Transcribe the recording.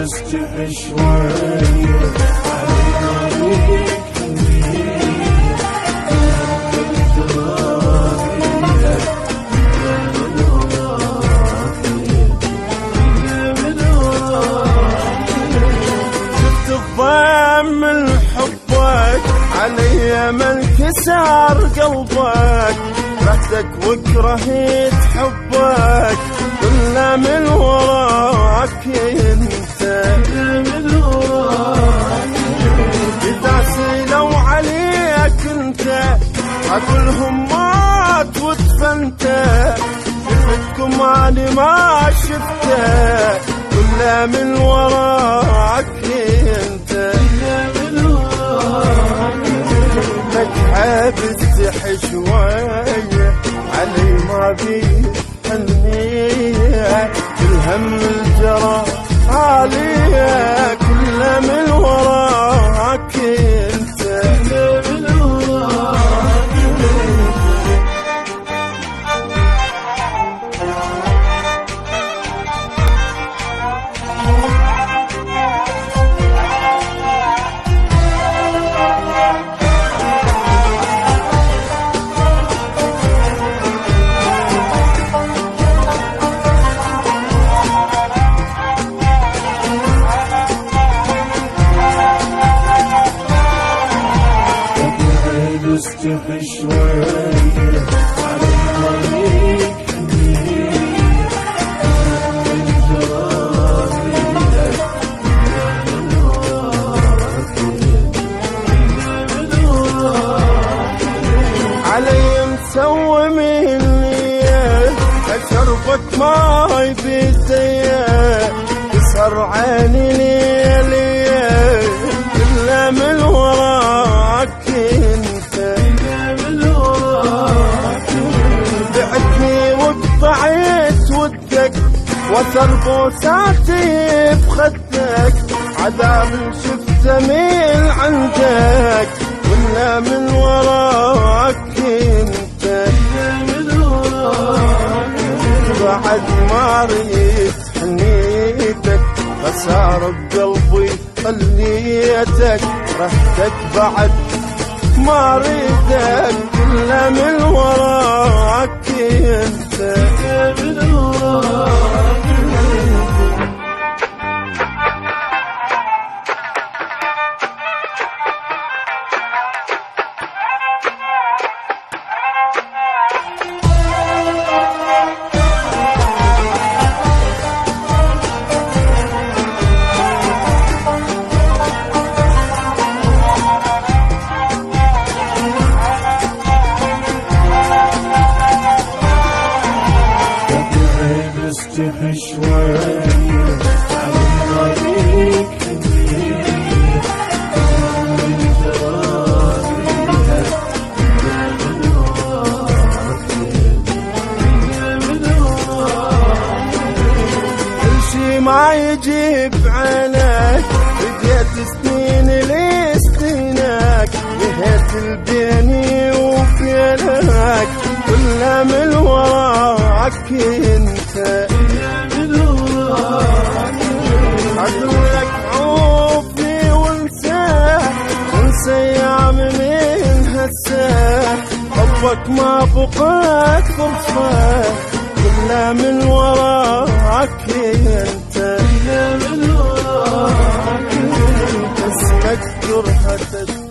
استحي شوية عليك من حبك علي من كسر قلبك رحتك وكرهت حبك كله من وراك انت من وراك إذا سيلوا عليك انت عقلهم مات واتفنت شفتكم أنا ما شفته كله من وراك انت لك حابس تحي شوية علي ما بيه حنية الهم الجرى عليا كله من وراك انت من وراك استحي شوية عليك علي مسوي مني شربت ماي بيدي تسهر عيني ليلي كله من وراك بعت ودك وثر بوساتي بخدك عذاب شفته من عندك ولا من وراك انت من وراك بعد ما ريت حنيتك خسارة بقلبي خليتك رحتك بعد ما ريدك كله من وراك انت من وراك استحي شوية عليك كل شي ما يجيب عينك بديت سنين لسنينك نهيت البيني وبينك كله من وراك انت عدلك عوفي وانساه وانسى ايام من هسه حبك ما بقيت فرصة كله من وراك انت من وراك اسمك جرحتك